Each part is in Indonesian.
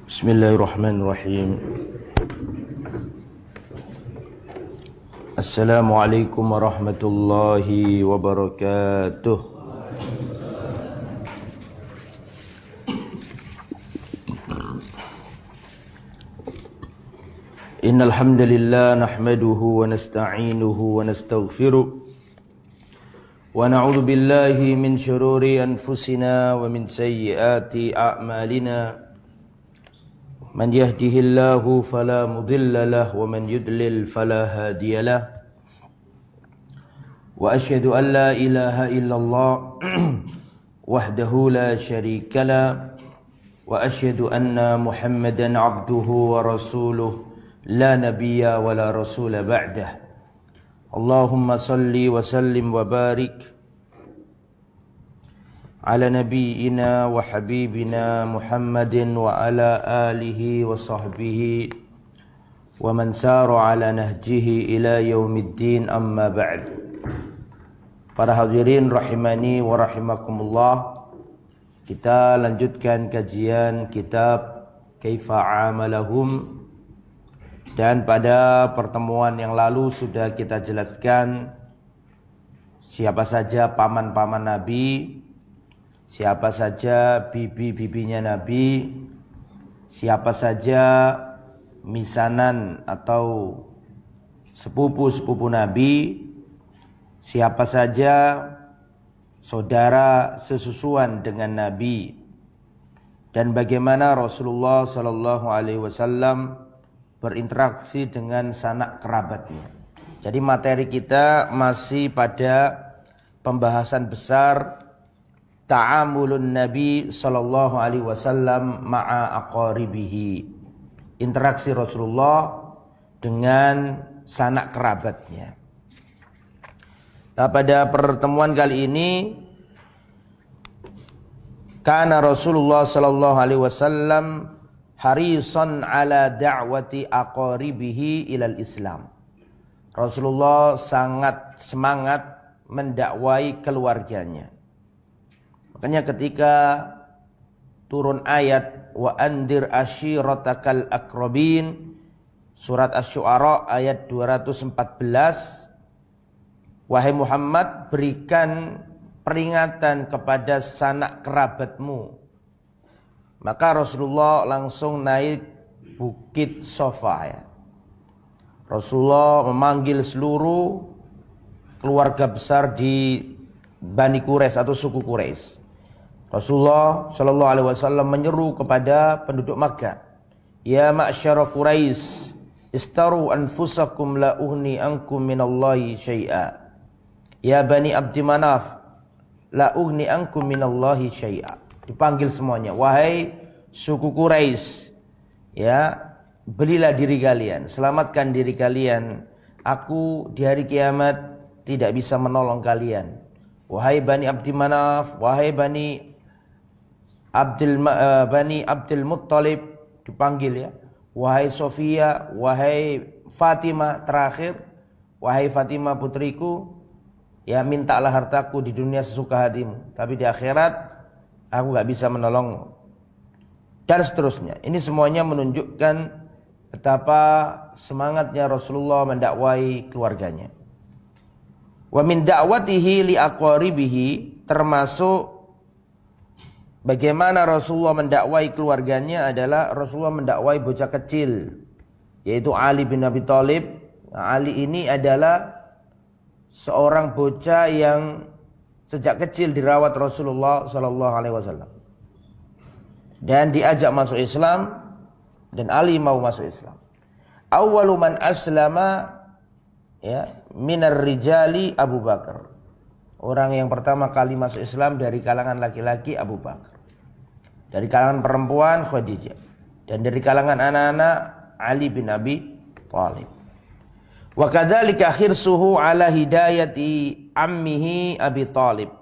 Bismillahirrahmanirrahim. Assalamualaikum warahmatullahi wabarakatuh. Innal hamdalillah nahmaduhu wa nasta'inuhu wa nastaghfiruh wa na'udzu billahi min shururi anfusina wa min sayyiati a'malina. Man yahdihillahu fala mudilla lahu wa man yudlil fala hadiya lahu. Wa asyhadu an la ilaha illallah wahdahu la syarika lahu wa asyhadu anna Muhammadan abduhu wa rasuluh la nabiyya wa la rasula ba'dah. Allahumma salli wa sallim wa barik ala nabiyyina wa habibina Muhammadin wa ala alihi wa sahbihi wa man sara ala nahjihi ila yaumiddin, amma ba'd. Para hadirin rahimani wa rahimakumullah, kita lanjutkan kajian kitab Kaifa Amalahum, dan pada pertemuan yang lalu sudah kita jelaskan siapa saja paman-paman Nabi, siapa saja bibi-bibinya Nabi, siapa saja misanan atau sepupu-sepupu Nabi, siapa saja saudara sesusuan dengan Nabi, dan bagaimana Rasulullah sallallahu alaihi wasallam berinteraksi dengan sanak kerabatnya. Jadi materi kita masih pada pembahasan besar ta'amulun Nabi sallallahu alaihi wasallam ma'a aqaribihi, interaksi Rasulullah dengan sanak kerabatnya. Nah, pada pertemuan kali ini, kana Rasulullah sallallahu alaihi wasallam harisan ala da'wati aqaribihi ilal Islam. Rasulullah sangat semangat mendakwai keluarganya. Makanya ketika turun ayat wa andir ashiratakal akrabin, surat Asy-Syu'ara ayat 214, wahai Muhammad, berikan peringatan kepada sanak kerabatmu. Maka Rasulullah langsung naik bukit Safa ya. Rasulullah memanggil seluruh keluarga besar di Bani Quraisy atau suku Quraisy. Rasulullah sallallahu alaihi wasallam menyeru kepada penduduk Makkah, ya ma'syara Quraisy, istaru anfusakum la uhni ankum minallahi syai'a. Ya Bani Abdi Manaf, la uhni ankum minallahi syai'a. Dipanggil semuanya, wahai suku Quraisy, ya, belilah diri kalian, selamatkan diri kalian. Aku di hari kiamat tidak bisa menolong kalian. Wahai Bani Abdi Manaf, wahai Bani Abdul Muttalib, dipanggil ya. Wahai Sofia, wahai Fatimah terakhir, wahai Fatimah putriku, ya mintalah hartaku di dunia sesuka hatimu, tapi di akhirat aku gak bisa menolongmu. Dan seterusnya. Ini semuanya menunjukkan betapa semangatnya Rasulullah mendakwai keluarganya. Wa min da'watihi li aqaribihi, termasuk bagaimana Rasulullah mendakwai keluarganya adalah Rasulullah mendakwai bocah kecil, yaitu Ali bin Abi Thalib. Nah, Ali ini adalah seorang bocah yang sejak kecil dirawat Rasulullah sallallahu alaihi wasallam dan diajak masuk Islam, dan Ali mau masuk Islam. Awwalu man aslama ya minar rijali Abu Bakar. Orang yang pertama kali masuk Islam dari kalangan laki-laki Abu Bakar. Dari kalangan perempuan Khadijah, dan dari kalangan anak-anak Ali bin Abi Thalib. Wa kadzalika khirsuhu ala hidayati ammihi Abi Thalib.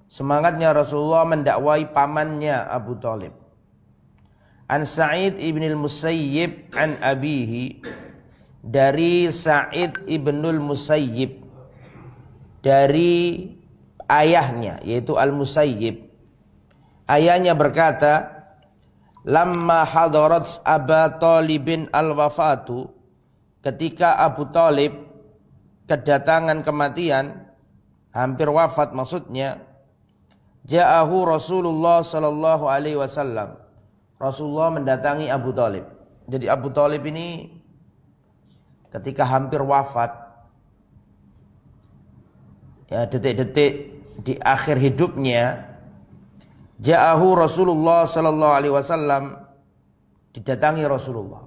Semangatnya Rasulullah mendakwai pamannya Abu Thalib. An Sa'id ibn al-Musayyib an abihi, dari Sa'id ibnul Musayyib, dari ayahnya yaitu Al-Musayyib. Ayahnya berkata, lamma hadarat Aba Talibin al-wafatu, ketika Abu Talib kedatangan kematian, hampir wafat maksudnya, ja'ahu Rasulullah sallallahu alaihi wasallam. Rasulullah mendatangi Abu Talib. Jadi Abu Talib ini ketika hampir wafat, ya detik-detik di akhir hidupnya, ja'ahu Rasulullah sallallahu alaihi wasallam, didatangi Rasulullah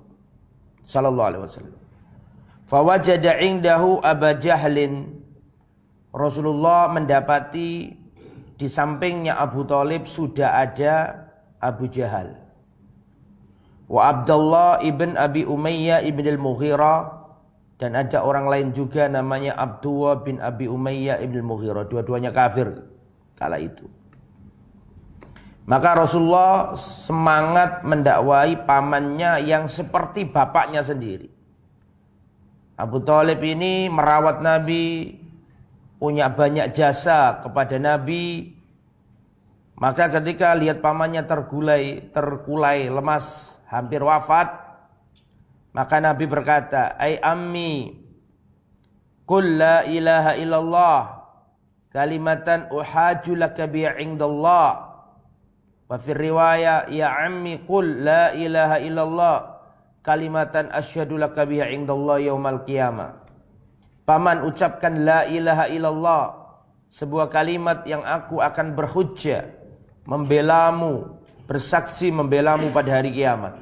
sallallahu alaihi wasallam. Fawajada indahu Aba Jahlin. Rasulullah mendapati di sampingnya Abu Talib sudah ada Abu Jahal. Wa Abdullah ibn Abi Umayyah ibn al-Mughirah, dan ada orang lain juga namanya Abdullah bin Abi Umayyah ibn al-Mughirah. Dua-duanya kafir kala itu. Maka Rasulullah semangat mendakwai pamannya yang seperti bapaknya sendiri. Abu Talib ini merawat Nabi, punya banyak jasa kepada Nabi. Maka ketika lihat pamannya terkulai, lemas, hampir wafat, maka Nabi berkata, "Ai ammi, qul la ilaha illallah, kalimatan uhaju laka biha indallah." Wa fi riwayah, "Ya ammi qul la ilaha illallah, kalimatan asyhadu laka biha indallah yaumal qiyamah." Paman, ucapkan la ilaha illallah, sebuah kalimat yang aku akan berhujjah, membelamu, bersaksi membelamu pada hari kiamat.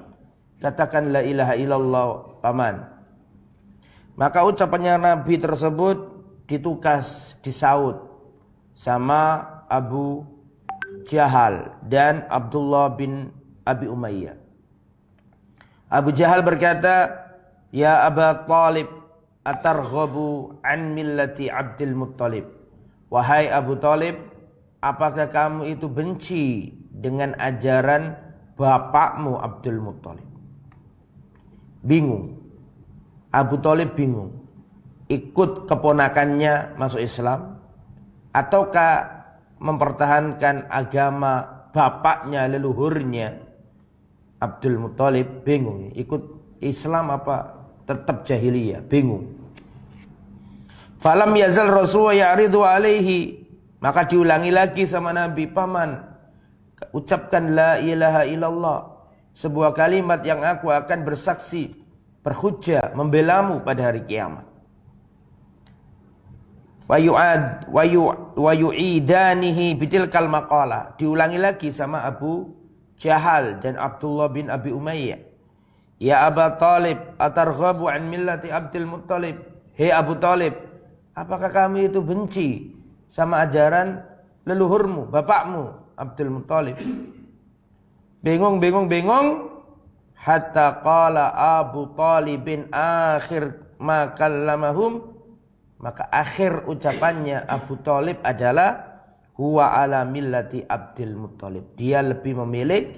Katakan la ilaha illallah, paman. Maka ucapannya Nabi tersebut ditukas, disaut sama Abu Jahal dan Abdullah bin Abi Umayyah. Abu Jahal berkata, "Ya Aba Talib, atarghabu an millati Abdul Muttalib." Wahai Abu Talib, apakah kamu itu benci dengan ajaran bapakmu Abdul Muttalib? Bingung. Abu Talib bingung. Ikut keponakannya masuk Islam ataukah mempertahankan agama bapaknya, leluhurnya Abdul Muttalib? Bingung. Ikut Islam apa tetap jahiliyah? Bingung. Falam yazal Rasulullah ya'ridu alaihi. Maka diulangi lagi sama Nabi, paman, ucapkan la ilaha illallah, sebuah kalimat yang aku akan bersaksi, berhujjah, membelamu pada hari kiamat. Wa yu'idanihi bitilkal maqalah. Diulangi lagi sama Abu Jahal dan Abdullah bin Abi Umayyah. Ya Aba Talib, atarghabu an millati Abdul Muttalib. Hei Abu Talib, apakah kamu itu benci sama ajaran leluhurmu, bapakmu Abdul Muttalib? Bingung. Hatta qala Abu Talibin akhir ma kallamahum. Maka akhir ucapannya Abu Talib adalah huwa ala millati Abdul Muttalib. Dia lebih memilih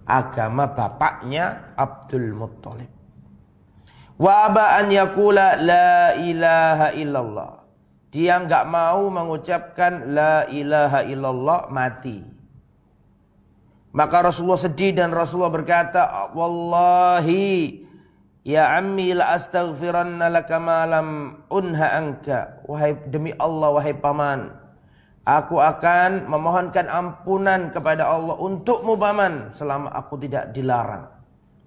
agama bapaknya Abdul Muttalib. Wa aba an yaqula la ilaha illallah. Dia enggak mau mengucapkan la ilaha illallah, mati. Maka Rasulullah sedih dan Rasulullah berkata, "Wallahi ya ammi la astaghfiranna laka ma lam unha anka." Wahai demi Allah, wahai paman, aku akan memohonkan ampunan kepada Allah untukmu paman selama aku tidak dilarang.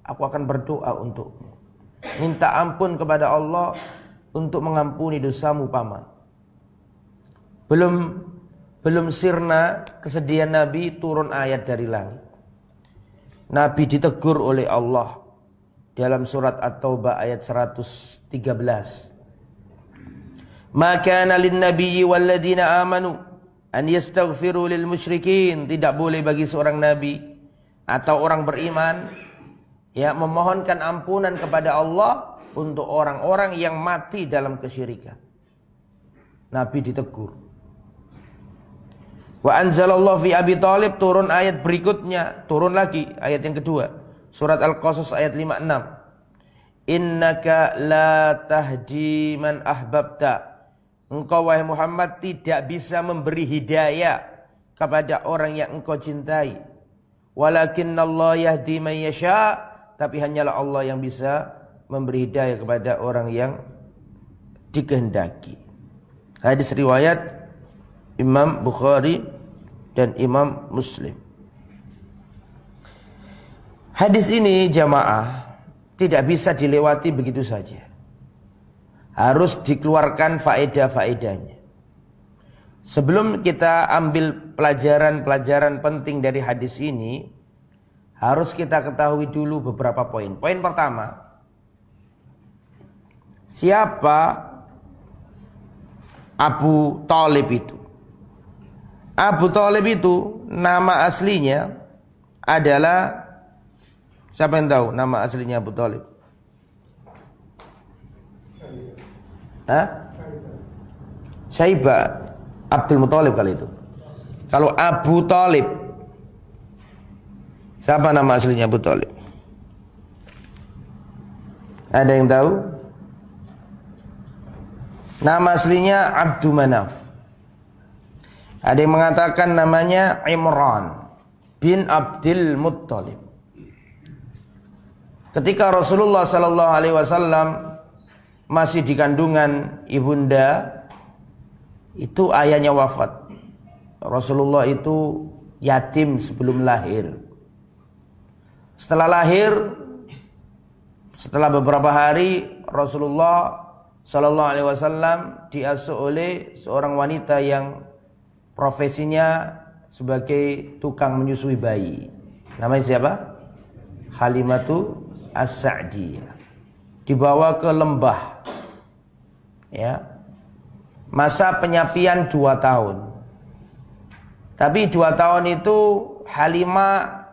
Aku akan berdoa untukmu, minta ampun kepada Allah untuk mengampuni dosamu paman. Belum sirna kesedihan Nabi, turun ayat dari langit. Nabi ditegur oleh Allah dalam surat At-Taubah ayat 113. Ma kana lin-nabiyyi walladzina amanu an yastaghfiru lil musyrikin. Tidak boleh bagi seorang nabi atau orang beriman ya memohonkan ampunan kepada Allah untuk orang-orang yang mati dalam kesyirikan. Nabi ditegur. Wa anzalallahu fi Abi Talib, turun ayat berikutnya, turun lagi ayat yang kedua. Surat Al-Qasas ayat 56. Innaka la tahdi man ahbabta. Engkau wahai Muhammad tidak bisa memberi hidayah kepada orang yang engkau cintai. Walakinnallaha yahdi man yasha, tapi hanyalah Allah yang bisa memberi hidayah kepada orang yang dikehendaki. Hadis riwayat Imam Bukhari dan Imam Muslim. Hadis ini jamaah tidak bisa dilewati begitu saja. Harus dikeluarkan faedah-faedahnya. Sebelum kita ambil pelajaran-pelajaran penting dari hadis ini, harus kita ketahui dulu beberapa poin. Poin pertama, siapa Abu Thalib itu? Abu Thalib itu nama aslinya adalah, siapa yang tahu nama aslinya Abu Thalib? Syaibah Abdul Muthalib kali itu. Kalau Abu Thalib, siapa nama aslinya Abu Thalib? Ada yang tahu? Nama aslinya Abdul Manaf. Ada yang mengatakan namanya Imran bin Abdul Muttalib. Ketika Rasulullah sallallahu alaihi wasallam masih di kandungan ibunda, itu ayahnya wafat. Rasulullah itu yatim sebelum lahir. Setelah lahir, setelah beberapa hari, Rasulullah sallallahu alaihi wasallam diasuh oleh seorang wanita yang profesinya sebagai tukang menyusui bayi. Namanya siapa? Halimatu As-Sa'diyah. Dibawa ke lembah. Ya. Masa penyapian 2 tahun. Tapi 2 tahun itu Halimah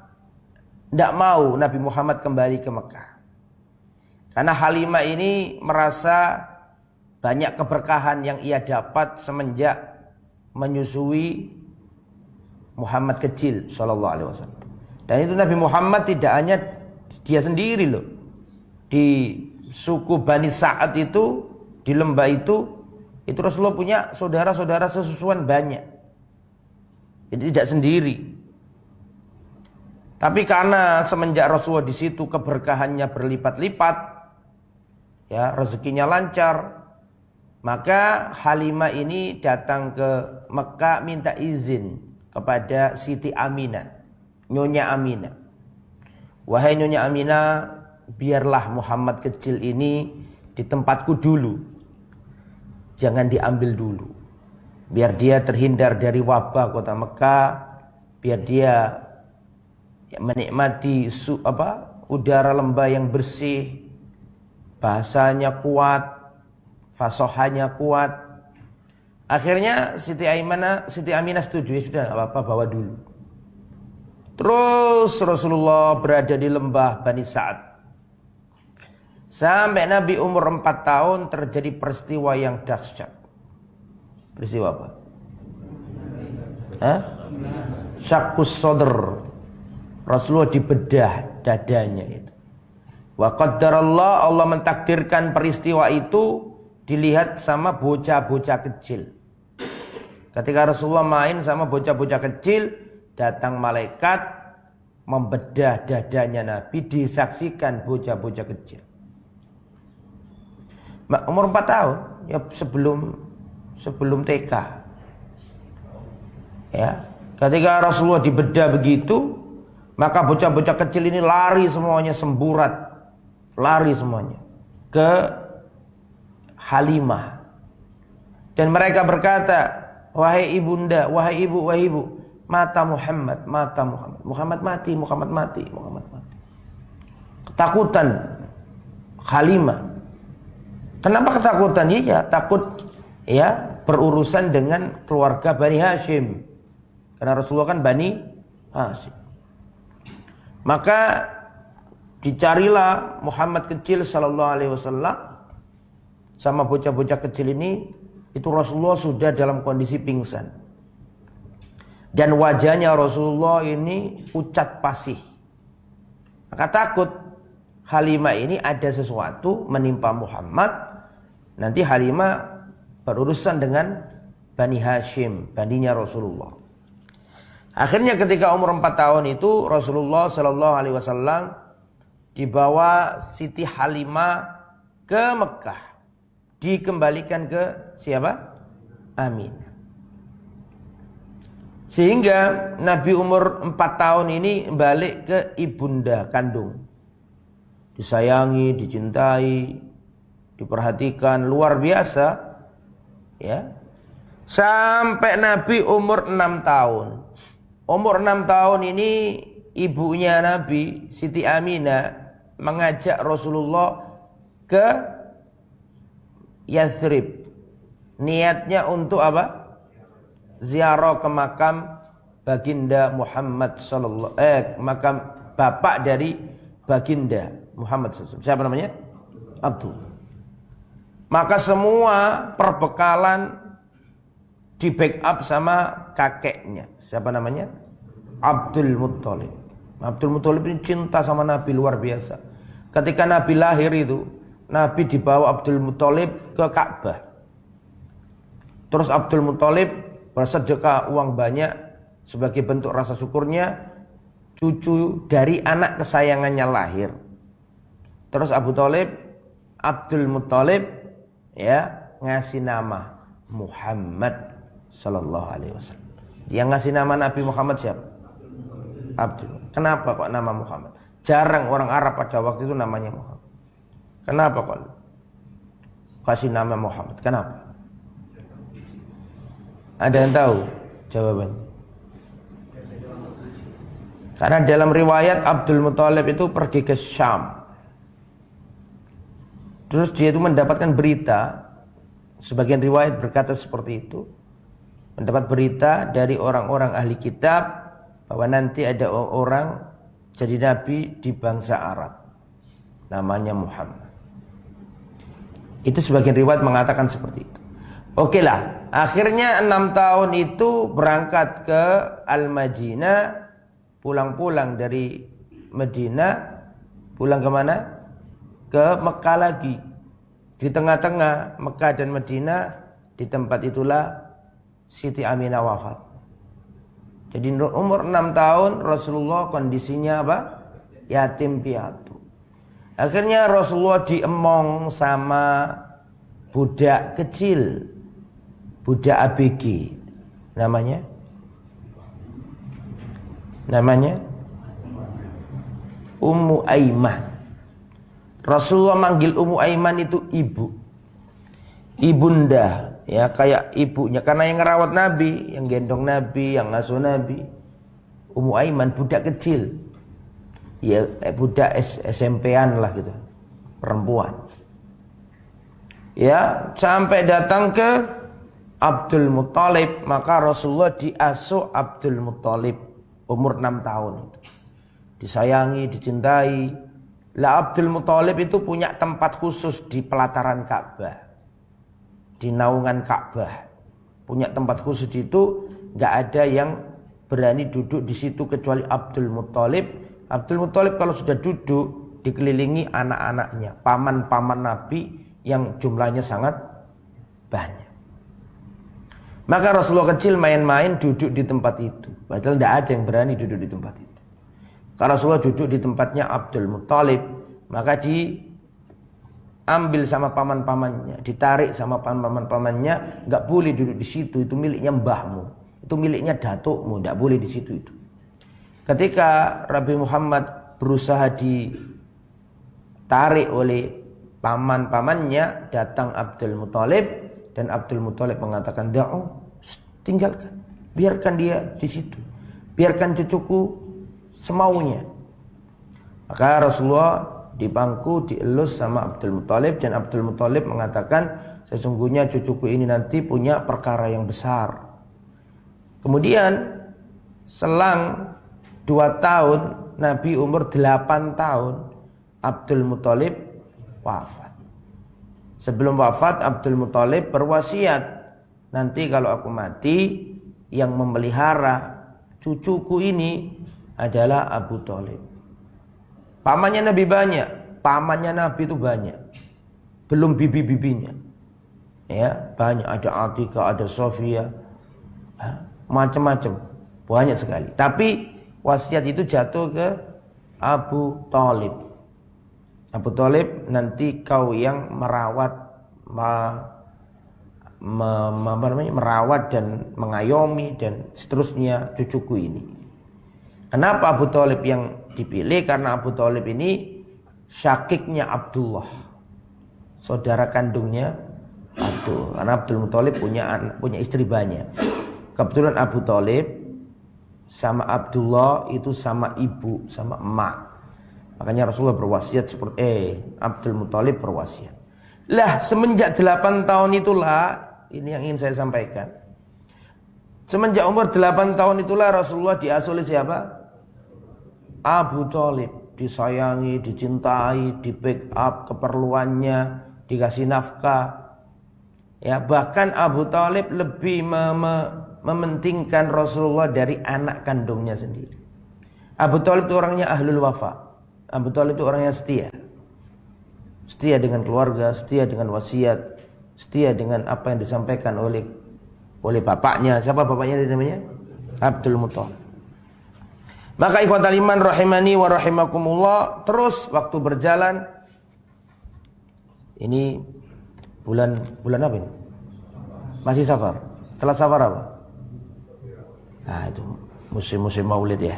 tidak mau Nabi Muhammad kembali ke Mekah. Karena Halimah ini merasa banyak keberkahan yang ia dapat semenjak menyusui Muhammad kecil sallallahu alaihi wasallam. Dan itu Nabi Muhammad tidak hanya dia sendiri loh. Di suku Bani Sa'ad itu, di lembah itu Rasulullah punya saudara-saudara sesusuan banyak. Jadi tidak sendiri. Tapi karena semenjak Rasulullah di situ keberkahannya berlipat-lipat, ya rezekinya lancar, maka Halimah ini datang ke Mekah minta izin kepada Siti Aminah, Nyonya Aminah. Wahai Nyonya Aminah, biarlah Muhammad kecil ini di tempatku dulu. Jangan diambil dulu. Biar dia terhindar dari wabah kota Mekah, biar dia menikmati udara lembah yang bersih, bahasanya kuat, fasohanya kuat. Akhirnya Siti Aminah setuju, ya sudah enggak apa-apa, bawa dulu. Terus Rasulullah berada di lembah Bani Sa'ad. Sampai Nabi umur 4 tahun terjadi peristiwa yang dahsyat. Peristiwa apa? Syakkus sodr. Rasulullah dibedah dadanya itu. Wa qaddarallah, Allah mentakdirkan peristiwa itu dilihat sama bocah-bocah kecil. Ketika Rasulullah main sama bocah-bocah kecil, datang malaikat membedah dadanya Nabi, disaksikan bocah-bocah kecil. Umur 4 tahun, ya sebelum TK. Ya, ketika Rasulullah dibedah begitu, maka bocah-bocah kecil ini lari semuanya, semburat, lari semuanya ke Halimah. Dan mereka berkata, wahai ibunda, wahai ibu, mata Muhammad. Muhammad mati. Ketakutan Halimah. Kenapa ketakutan? Ya takut ya berurusan dengan keluarga Bani Hashim. Karena Rasulullah kan Bani Hashim. Maka dicarilah Muhammad kecil sallallahu alaihi wasallam sama bocah-bocah kecil ini. Itu Rasulullah sudah dalam kondisi pingsan. Dan wajahnya Rasulullah ini pucat pasih. Maka takut Halimah ini ada sesuatu menimpa Muhammad. Nanti Halimah berurusan dengan Bani Hashim, baninya Rasulullah. Akhirnya ketika umur 4 tahun itu Rasulullah Shallallahu Alaihi Wasallam dibawa Siti Halimah ke Mekah, dikembalikan ke siapa? Aminah. Sehingga Nabi umur 4 tahun ini balik ke ibunda kandung. Disayangi, dicintai, diperhatikan luar biasa, ya. Sampai Nabi umur 6 tahun. Umur 6 tahun ini ibunya Nabi, Siti Aminah, mengajak Rasulullah ke Yathrib. Niatnya untuk apa? Ziarah ke makam baginda Muhammad makam bapak dari baginda Muhammad SAW. Siapa namanya? Abdul. Maka semua perbekalan di backup sama kakeknya. Siapa namanya? Abdul Muttalib. Abdul Muttalib ini cinta sama Nabi luar biasa. Ketika Nabi lahir itu, Nabi dibawa Abdul Muttalib ke Ka'bah. Terus Abdul Muttalib bersedekah uang banyak sebagai bentuk rasa syukurnya cucu dari anak kesayangannya lahir. Terus Abdul Muttalib ya ngasih nama Muhammad sallallahu alaihi wasallam. Yang ngasih nama Nabi Muhammad siapa? Abdul. Kenapa kok nama Muhammad? Jarang orang Arab pada waktu itu namanya Muhammad. Kenapa kok kasih nama Muhammad? Kenapa? Ada yang tahu jawabannya? Karena dalam riwayat Abdul Muttalib itu pergi ke Syam. Terus dia itu mendapatkan berita, sebagian riwayat berkata seperti itu, mendapat berita dari orang-orang ahli kitab bahwa nanti ada orang jadi nabi di bangsa Arab, namanya Muhammad. Itu sebagian riwayat mengatakan seperti itu. Oke lah, akhirnya 6 tahun itu berangkat ke Al-Madinah, pulang-pulang dari Madinah, pulang ke mana? Ke Mekah lagi. Di tengah-tengah Mekah dan Madinah, di tempat itulah Siti Aminah wafat. Jadi umur 6 tahun Rasulullah kondisinya apa? Yatim piatu. Akhirnya Rasulullah diemong sama budak kecil, budak ABG, namanya Ummu Aiman. Rasulullah manggil Ummu Aiman itu ibu, ibunda, ya kayak ibunya, karena yang ngerawat Nabi, yang gendong Nabi, yang ngasuh Nabi. Ummu Aiman budak kecil, ya budak SMP-an lah gitu, perempuan. Ya, sampai datang ke Abdul Muttalib, maka Rasulullah diasuh Abdul Muttalib umur 6 tahun itu. Disayangi, dicintai. Lah Abdul Muttalib itu punya tempat khusus di pelataran Ka'bah, di naungan Ka'bah. Punya tempat khusus itu, enggak ada yang berani duduk di situ kecuali Abdul Muttalib. Abdul Muttalib kalau sudah duduk dikelilingi anak-anaknya, paman-paman Nabi yang jumlahnya sangat banyak. Maka Rasulullah kecil main-main duduk di tempat itu. Padahal tidak ada yang berani duduk di tempat itu. Kalau Rasulullah duduk di tempatnya Abdul Muttalib, maka diambil sama paman-pamannya, ditarik sama paman-pamannya, nggak boleh duduk di situ. Itu miliknya mbahmu, itu miliknya datukmu, nggak boleh di situ itu. Ketika Nabi Muhammad berusaha ditarik oleh paman-pamannya, datang Abdul Muttalib, dan Abdul Muttalib mengatakan, tinggalkan, biarkan dia di situ, biarkan cucuku semaunya. Maka Rasulullah di bangku dielus sama Abdul Muttalib, dan Abdul Muttalib mengatakan, sesungguhnya cucuku ini nanti punya perkara yang besar. Kemudian selang 2 tahun, Nabi umur 8 tahun, Abdul Muttalib wafat. Sebelum wafat, Abdul Muttalib berwasiat, nanti kalau aku mati, yang memelihara cucuku ini adalah Abu Thalib. Pamannya Nabi banyak, pamannya Nabi itu banyak, belum bibi-bibinya, ya banyak, ada Atika, ada Sofia, macam-macam. Banyak sekali. Tapi wasiat itu jatuh ke Abu Thalib. Abu Thalib, nanti kau yang merawat merawat dan mengayomi dan seterusnya cucuku ini. Kenapa Abu Thalib yang dipilih? Karena Abu Thalib ini syakiknya Abdullah, saudara kandungnya Abdul. Karena Abdul Muthalib punya istri banyak. Kebetulan Abu Thalib sama Abdullah itu sama ibu, sama emak. Makanya Rasulullah berwasiat seperti Abdul Muthalib berwasiat. Lah semenjak 8 tahun itulah, ini yang ingin saya sampaikan. Semenjak umur 8 tahun itulah Rasulullah diasuh oleh siapa? Abu Thalib. Disayangi, dicintai, di backup keperluannya, dikasih nafkah. Ya, bahkan Abu Thalib lebih mementingkan Rasulullah dari anak kandungnya sendiri. Abu Thalib itu orangnya ahlul wafa. Abu Thalib itu orangnya setia. Setia dengan keluarga, setia dengan wasiat, setia dengan apa yang disampaikan oleh bapaknya. Siapa bapaknya namanya? Abdul Muthalib. Maka ikhwatal iman rahimani wa rahimakumullah, terus waktu berjalan, ini bulan apa ini? Masih Safar. Setelah Safar apa? Nah, itu musim-musim Maulid ya.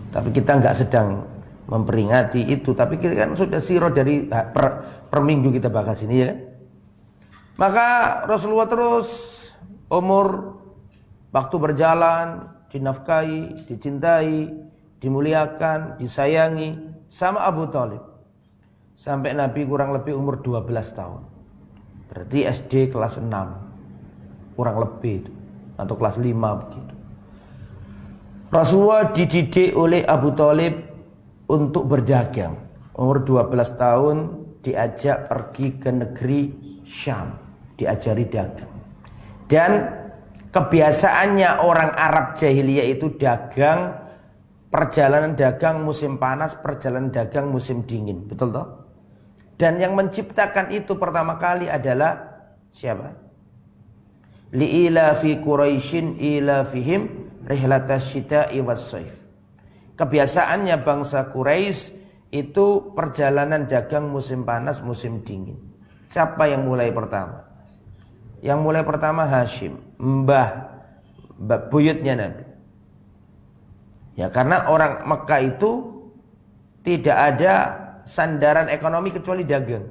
Tapi kita enggak sedang memperingati itu, tapi kita kan sudah sirah dari per minggu kita bahas ini ya kan. Maka Rasulullah terus umur waktu berjalan, dinafkahi, dicintai, dimuliakan, disayangi sama Abu Thalib. Sampai Nabi kurang lebih umur 12 tahun. Berarti SD kelas 6. Kurang lebih itu. Atau kelas 5 begitu. Rasulullah dididik oleh Abu Thalib untuk berdagang. Umur 12 tahun diajak pergi ke negeri Syam, diajari dagang. Dan kebiasaannya orang Arab jahiliyah itu dagang, perjalanan dagang musim panas, perjalanan dagang musim dingin, betul toh? Dan yang menciptakan itu pertama kali adalah siapa? Li'ilafi Quraisyin ilafihim rihlatas syita'i was-saif. Kebiasaannya bangsa Quraisy itu perjalanan dagang musim panas, musim dingin. Siapa yang mulai pertama? Yang mulai pertama Hashim, mbah buyutnya Nabi. Ya, karena orang Mekah itu tidak ada sandaran ekonomi kecuali dagang.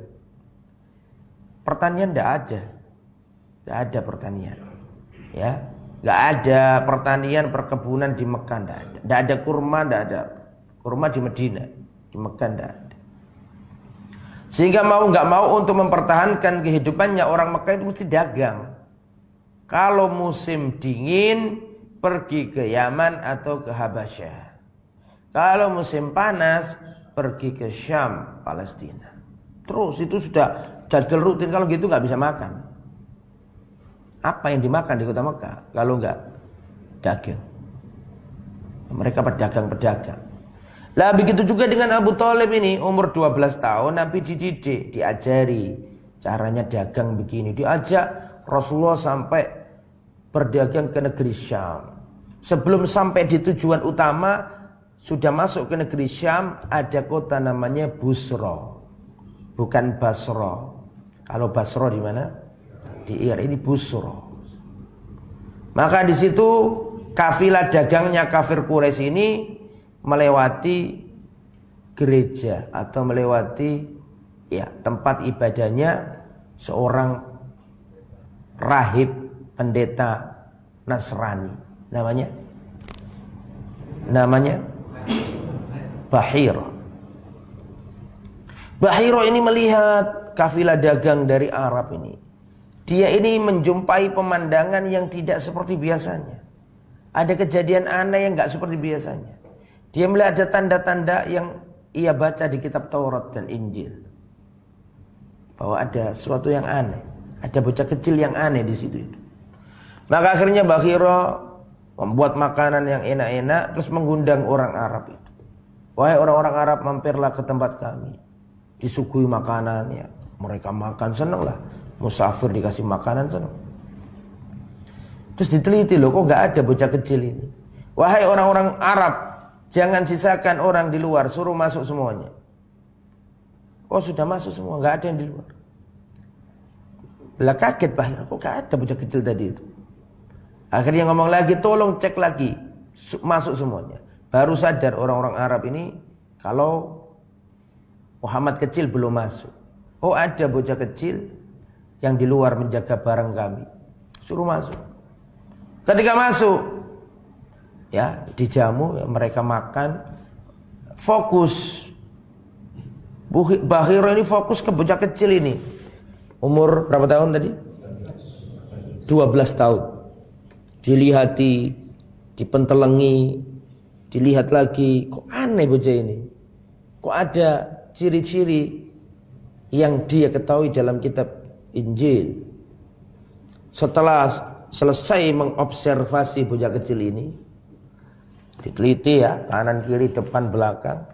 Pertanian tidak ada. Tidak ada pertanian. Ya, tidak ada pertanian perkebunan di Mekah, tidak ada. Tidak ada kurma, tidak ada. Kurma di Madinah, di Mekah tidak ada. Sehingga mau nggak mau untuk mempertahankan kehidupannya orang Mekah itu mesti dagang. Kalau musim dingin pergi ke Yaman atau ke Habasyah. Kalau musim panas pergi ke Syam, Palestina. Terus itu sudah jadwal rutin. Kalau gitu nggak bisa makan. Apa yang dimakan di kota Mekah kalau nggak dagang? Mereka pedagang-pedagang. Lah begitu juga dengan Abu Thalib ini, umur 12 tahun Nabi dididik, diajari caranya dagang begini. Diajak Rasulullah sampai berdagang ke negeri Syam. Sebelum sampai di tujuan utama, sudah masuk ke negeri Syam, ada kota namanya Busra. Bukan Basra. Kalau Basra di mana? Di Irak. Ini Busra. Maka di situ kafilah dagangnya kafir Quraisy ini melewati gereja atau melewati ya tempat ibadahnya seorang rahib pendeta Nasrani, namanya Bahira. Bahira ini melihat kafilah dagang dari Arab ini. Dia ini menjumpai pemandangan yang tidak seperti biasanya. Ada kejadian aneh yang enggak seperti biasanya. Dia melihat ada tanda-tanda yang ia baca di kitab Taurat dan Injil. Bahwa ada sesuatu yang aneh. Ada bocah kecil yang aneh di situ itu. Maka akhirnya Bahira membuat makanan yang enak-enak terus mengundang orang Arab itu. Wahai orang-orang Arab, mampirlah ke tempat kami. Disuguhi makanan ya. Mereka makan, senang lah. Musafir dikasih makanan, senang. Terus diteliti loh, kok gak ada bocah kecil ini. Wahai orang-orang Arab, jangan sisakan orang di luar, suruh masuk semuanya. Oh sudah masuk semua, nggak ada yang di luar. Lah kaget Bahira, kok nggak ada bocah kecil tadi itu. Akhirnya ngomong lagi, tolong cek lagi, masuk semuanya. Baru sadar orang-orang Arab ini kalau Muhammad kecil belum masuk. Oh ada bocah kecil yang di luar menjaga barang kami, suruh masuk. Ketika masuk, ya dijamu, ya, mereka makan, fokus. Bahira ini fokus ke bocah kecil ini. Umur berapa tahun tadi? 12 tahun. Dilihati, dipentelengi, dilihat lagi, kok aneh bocah ini. Kok ada ciri-ciri yang dia ketahui dalam kitab Injil. Setelah selesai mengobservasi bocah kecil ini, diteliti ya, kanan kiri depan belakang.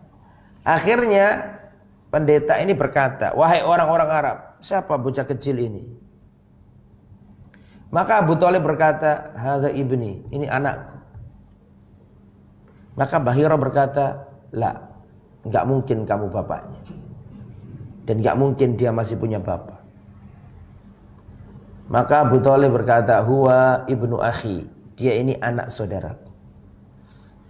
Akhirnya pendeta ini berkata, wahai orang-orang Arab, siapa bocah kecil ini? Maka Abu Thalib berkata, hadza ibni, ini anakku. Maka Bahira berkata, la, enggak mungkin kamu bapaknya. Dan enggak mungkin dia masih punya bapak. Maka Abu Thalib berkata, huwa ibnu akhi, dia ini anak saudaraku.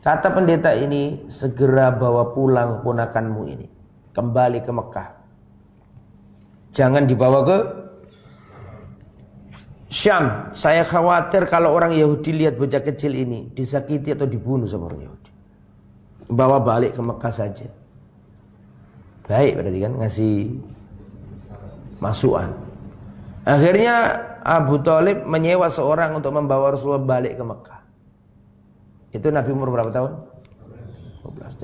Kata pendeta ini, segera bawa pulang ponakanmu ini, kembali ke Mekah. Jangan dibawa ke Syam. Saya khawatir kalau orang Yahudi lihat bocah kecil ini disakiti atau dibunuh sama orang Yahudi. Bawa balik ke Mekah saja. Baik berarti kan, ngasih masukan. Akhirnya Abu Thalib menyewa seorang untuk membawa Rasulullah balik ke Mekah. Itu Nabi umur berapa tahun?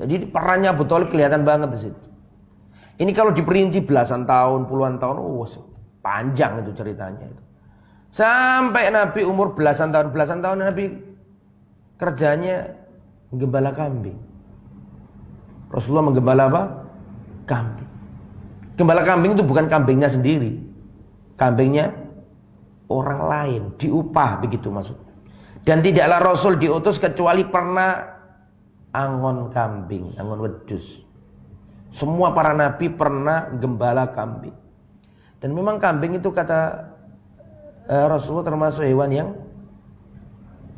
12. Jadi perannya Abu Thalib kelihatan banget di situ. Ini kalau diperinci belasan tahun, puluhan tahun, panjang itu ceritanya itu. Sampai Nabi umur belasan tahun Nabi kerjanya menggembala kambing. Rasulullah menggembala apa? Kambing. Gembala kambing itu bukan kambingnya sendiri. Kambingnya orang lain, diupah begitu maksudnya. Dan tidaklah Rasul diutus kecuali pernah angon kambing, angon wedus. Semua para nabi pernah gembala kambing. Dan memang kambing itu kata Rasulullah termasuk hewan yang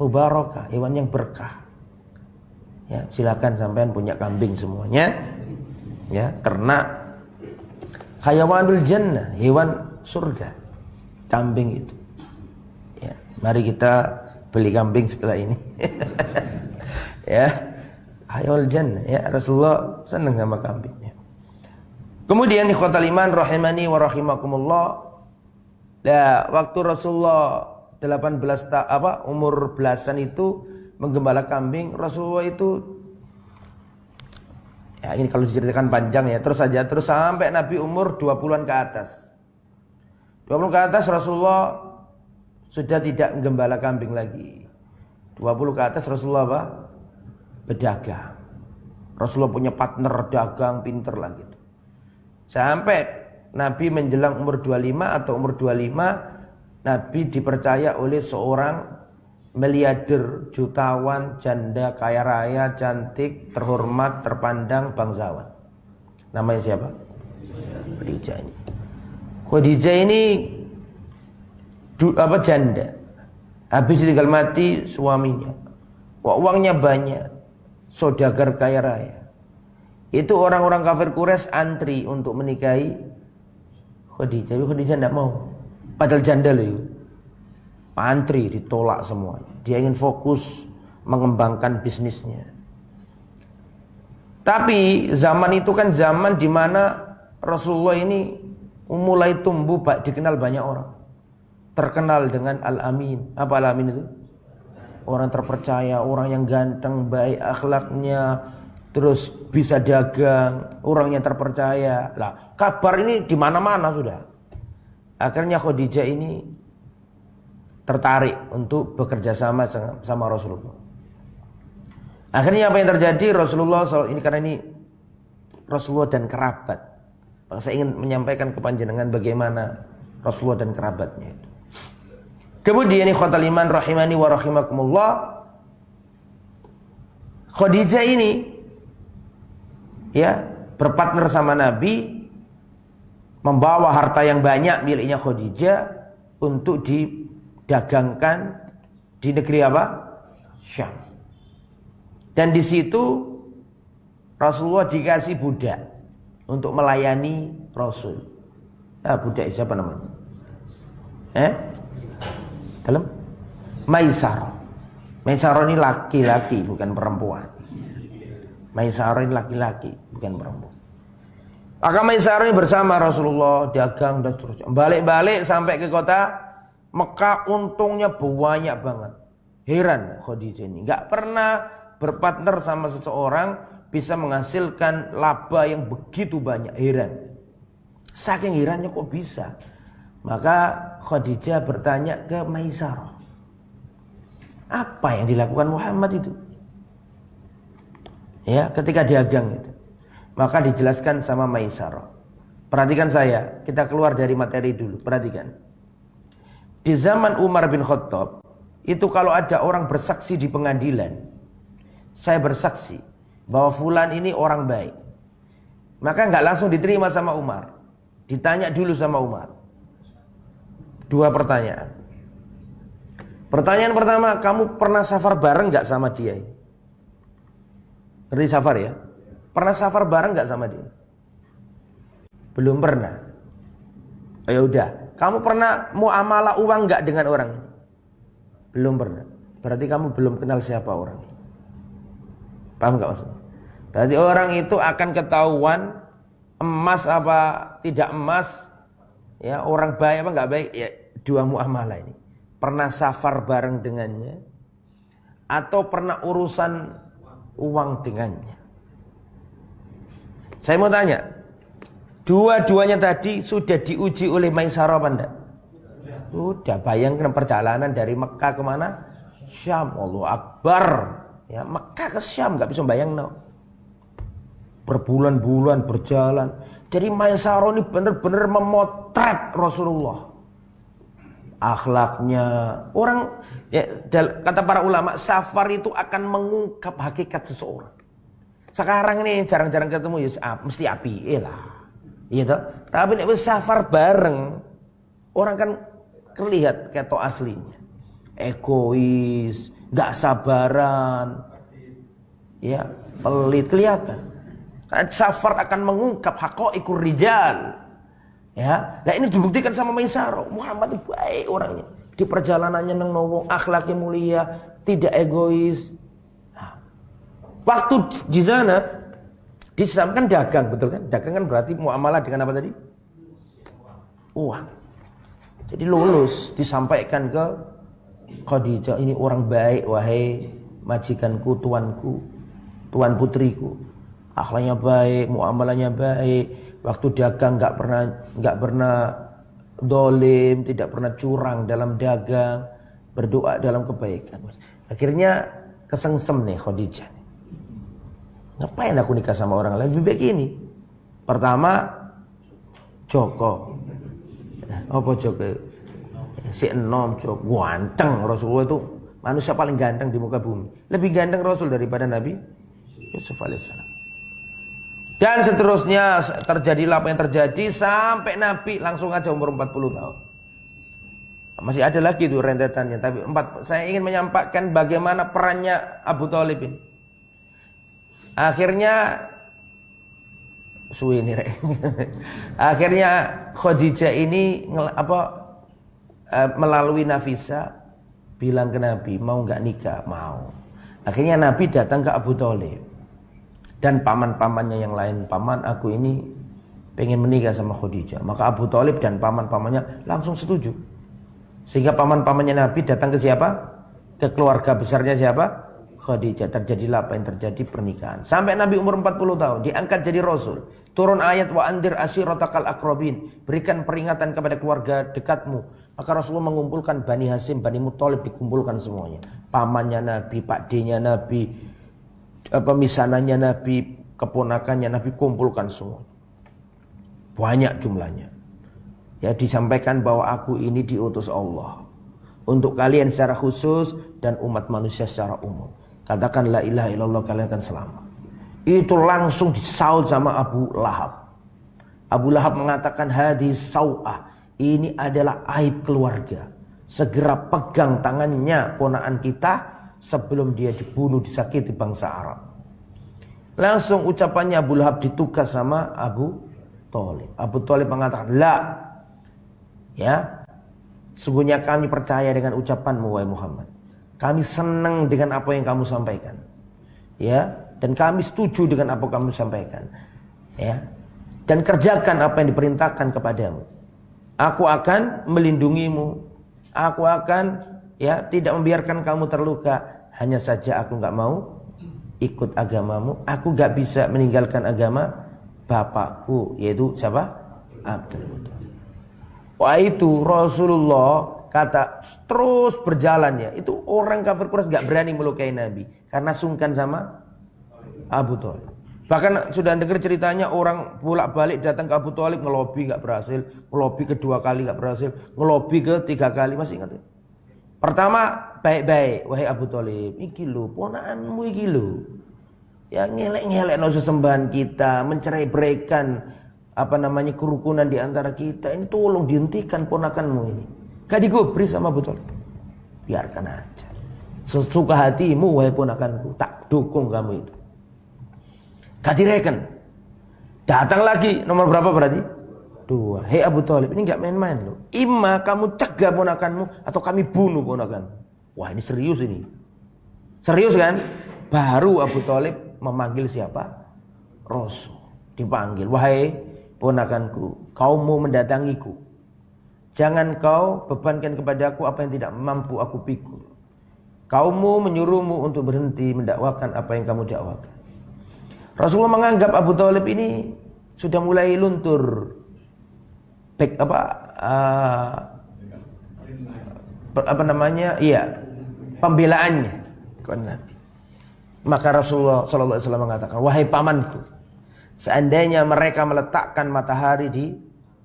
mubarakah, hewan yang berkah. Ya, silakan sampean punya kambing semuanya. Ya, ternak hayawanul jannah, hewan surga. Kambing itu. Ya, mari kita beli kambing setelah ini. Ya, hayawanul jannah. Ya, Rasulullah senang sama kambingnya. Kemudian ikhwatal iman rahimani wa rahimakumullah. Nah, waktu Rasulullah 18 umur belasan itu menggembala kambing, Rasulullah itu ya ini kalau diceritakan panjang ya, terus sampai Nabi umur 20-an ke atas. 20 ke atas Rasulullah sudah tidak menggembala kambing lagi. 20 ke atas Rasulullah apa? Berdagang. Rasulullah punya partner dagang pinter lah gitu. Sampai Nabi menjelang umur 25 atau umur 25, Nabi dipercaya oleh seorang miliarder, jutawan, janda, kaya raya, cantik, terhormat, terpandang, bangsawan. Namanya siapa? Khadijah ini. Khadijah ini janda. Habis tinggal mati suaminya. Uangnya banyak. Saudagar kaya raya. Itu orang-orang kafir Quraisy antri untuk menikahi Khadijah. Khadijah tidak mau. Padahal janda loh. Antri, ditolak semua. Dia ingin fokus mengembangkan bisnisnya. Tapi zaman itu kan zaman di mana Rasulullah ini mulai tumbuh, dikenal banyak orang. Terkenal dengan Al-Amin. Apa Al-Amin itu? Orang terpercaya, orang yang ganteng, baik akhlaknya, terus bisa dagang, orangnya terpercaya. Lah, kabar ini di mana-mana sudah. Akhirnya Khadijah ini tertarik untuk bekerja sama Rasulullah. Akhirnya apa yang terjadi? Rasulullah ini karena ini Rasulullah dan kerabat. Maka saya ingin menyampaikan ke panjenengan bagaimana Rasulullah dan kerabatnya itu. Kemudian ikhwatal iman rahimani wa rahimakumullah, Khadijah ini ya berpartner sama Nabi, membawa harta yang banyak miliknya Khadijah untuk didagangkan di negeri apa? Syam. Dan di situ Rasulullah dikasih budak untuk melayani Rasul. Budak siapa namanya? Dalam Maisarah. Maisarah ini laki-laki bukan perempuan. Maisarah ini laki-laki bukan perempuan. Maka Maisarah ini bersama Rasulullah dagang dan seterusnya. Balik-balik sampai ke kota Mekah, untungnya banyak banget. Heran Khadijah ini, nggak pernah berpartner sama seseorang bisa menghasilkan laba yang begitu banyak. Heran. Saking herannya kok bisa. Maka Khadijah bertanya ke Maisarah, apa yang dilakukan Muhammad itu? Ya, ketika dagang itu. Maka dijelaskan sama Maisarah. Perhatikan saya, kita keluar dari materi dulu. Perhatikan. Di zaman Umar bin Khattab, itu kalau ada orang bersaksi di pengadilan, saya bersaksi bahwa fulan ini orang baik, maka nggak langsung diterima sama Umar. Ditanya dulu sama Umar. 2 pertanyaan. Pertanyaan pertama, kamu pernah safar bareng nggak sama dia ini? Ngerti safar ya? Pernah safar bareng nggak sama dia? Belum pernah. Ya udah, kamu pernah muamalah uang nggak dengan orang ini? Belum pernah. Berarti kamu belum kenal siapa orang ini. Paham nggak maksudnya? Berarti orang itu akan ketahuan emas apa tidak emas, ya orang baik apa nggak baik, ya 2 muamalah ini. Pernah safar bareng dengannya atau pernah urusan uang dengannya. Saya mau tanya, dua-duanya tadi sudah diuji oleh Maisarah apa enggak? Sudah. Bayangkan perjalanan dari Mekah ke mana? Syam. Allahu Akbar. Ya, Mekah ke Syam nggak bisa bayang no. Berbulan-bulan berjalan. Jadi Maisarah ini benar-benar memotret Rasulullah. Akhlaknya. Orang ya, kata para ulama, safar itu akan mengungkap hakikat seseorang. Sekarang ini jarang-jarang ketemu ya mesti api lah. Iya toh? Tapi nek safar bareng, orang kan kelihatan ketok aslinya. Egois, enggak sabaran. Ya, pelit kelihatan. Safar akan mengungkap haqaiqur rijal. Ya, nah ini dibuktikan sama Maisarah. Muhammad itu baik orangnya. Di perjalanannya nang nowo, akhlaknya mulia, tidak egois. Nah, waktu di sana disampaikan dagang, betul kan? Dagang kan berarti muamalah dengan apa tadi? Uang. Jadi lulus disampaikan ke Khadijah, ini orang baik wahai majikanku, tuanku, tuan putriku. Akhlaknya baik, muamalahnya baik. Waktu dagang nggak pernah dolim, tidak pernah curang dalam dagang, berdoa dalam kebaikan. Akhirnya kesengsem nih Khadijah. Ngapain aku nikah sama orang lain? Lebih baik ini. Pertama, Joko. Apa Joko? Si enom Joko, ganteng. Rasulullah itu manusia paling ganteng di muka bumi. Lebih ganteng Rasul daripada Nabi Yusuf alaihissalam. Dan seterusnya terjadilah apa yang terjadi sampai Nabi langsung aja umur 40 tahun. Masih ada lagi tuh rentetannya, tapi saya ingin menyampaikan bagaimana perannya Abu Thalib ini. Akhirnya akhirnya Khadijah ini melalui Nafisa bilang ke Nabi, mau nggak nikah? Mau. Akhirnya Nabi datang ke Abu Thalib dan paman-pamannya yang lain, paman aku ini pengen menikah sama Khadijah. Maka Abu Thalib dan paman-pamannya langsung setuju. Sehingga paman-pamannya Nabi datang ke siapa? Ke keluarga besarnya siapa? Khadijah. Terjadilah apa yang terjadi, pernikahan. Sampai Nabi umur 40 tahun diangkat jadi Rasul. Turun ayat wa andir ashiratakal akrabin. Berikan peringatan kepada keluarga dekatmu. Maka Rasulullah mengumpulkan Bani Hasim, Bani Muthalib dikumpulkan semuanya. Pamannya Nabi, Pak D-nya Nabi, pemisanannya Nabi, keponakannya Nabi, kumpulkan semua. Banyak jumlahnya. Ya, disampaikan bahwa aku ini diutus Allah untuk kalian secara khusus dan umat manusia secara umum. Katakan la ilaha illallah, kalian akan selamat. Itu langsung disaut sama Abu Lahab. Abu Lahab mengatakan hadis sau'ah, ini adalah aib keluarga. Segera pegang tangannya ponakan kita sebelum dia dibunuh, disakiti bangsa Arab. Langsung ucapannya Abu Lahab ditugas sama Abu Thalib. Abu Thalib mengatakan, la, ya, sungguhnya kami percaya dengan ucapanmu wahai Muhammad. Kami senang dengan apa yang kamu sampaikan, ya, dan kami setuju dengan apa yang kamu sampaikan, ya, dan kerjakan apa yang diperintahkan kepadamu. Aku akan melindungimu, aku akan, ya, tidak membiarkan kamu terluka. Hanya saja aku nggak mau ikut agamamu, aku nggak bisa meninggalkan agama bapakku, yaitu siapa? Abdul Muthalib. Wah, itu Rasulullah kata terus berjalan, ya. Itu orang kafir Quraisy gak berani melukai Nabi karena sungkan sama Abu Thalib. Bahkan sudah dengar ceritanya orang bolak-balik datang ke Abu Thalib, ngelobi gak berhasil, ngelobi kedua kali gak berhasil, ngelobi ketiga kali. Masih ingat ya? Pertama baik-baik, wahai Abu Thalib, iki lho ponakanmu iki lho, ya ngelek-ngelek no sesembahan kita, mencerai-beraikan kerukunan di antara kita. Ini tolong dihentikan ponakanmu ini. Gak digubris sama Abu Thalib. Biarkan aja. Sesuka hatimu wahai ponakanku, tak dukung kamu itu. Gak direken. Datang lagi, nomor berapa berarti? 2. Hei Abu Thalib, ini gak main-main loh. Ima kamu cegah ponakanmu atau kami bunuh ponakanmu. Wah, ini serius ini. Serius kan? Baru Abu Thalib memanggil siapa? Rasul. Dipanggil, wahai ponakanku, kau mau mendatangiku, jangan kau bebankan kepadaku apa yang tidak mampu aku pikul. Kaummu menyuruhmu untuk berhenti mendakwakan apa yang kamu dakwakan. Rasulullah menganggap Abu Thalib ini sudah mulai luntur pembelaannya kepada Nabi. Maka Rasulullah SAW mengatakan, wahai pamanku, seandainya mereka meletakkan matahari di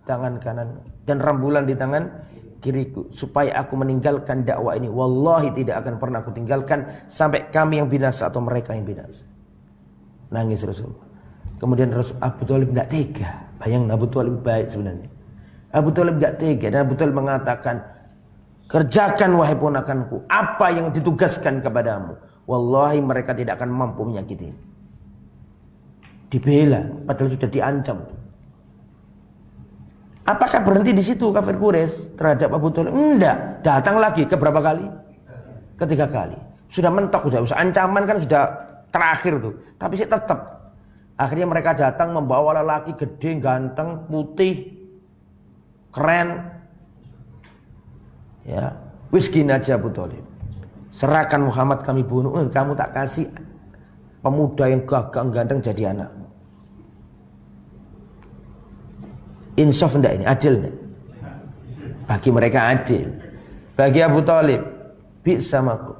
tangan kanan dan rembulan di tangan kiriku, supaya aku meninggalkan dakwah ini, wallahi tidak akan pernah aku tinggalkan sampai kami yang binasa atau mereka yang binasa. Nangis Rasulullah. Kemudian Abu Thalib tidak tega. Bayangkan Abu Thalib baik sebenarnya. Abu Thalib tidak tega dan Abu Thalib mengatakan, kerjakan wahai ponakanku apa yang ditugaskan kepadamu, wallahi mereka tidak akan mampu menyakiti. Dibela padahal sudah diancam. Apakah berhenti di situ kafir Quraisy terhadap Abu Thalib? Enggak, datang lagi ke berapa kali? Ketiga kali. Sudah mentok, sudah ancaman kan sudah terakhir tuh. Tapi sih tetap. Akhirnya mereka datang membawa lelaki gede, ganteng, putih, keren. Ya, wis gini aja Abu Thalib. Serahkan Muhammad kami bunuh, kamu tak kasih pemuda yang gagah ganteng jadi anakmu. Insaf enggak ini? Adil enggak? Bagi mereka adil. Bagi Abu Thalib, bisa maku.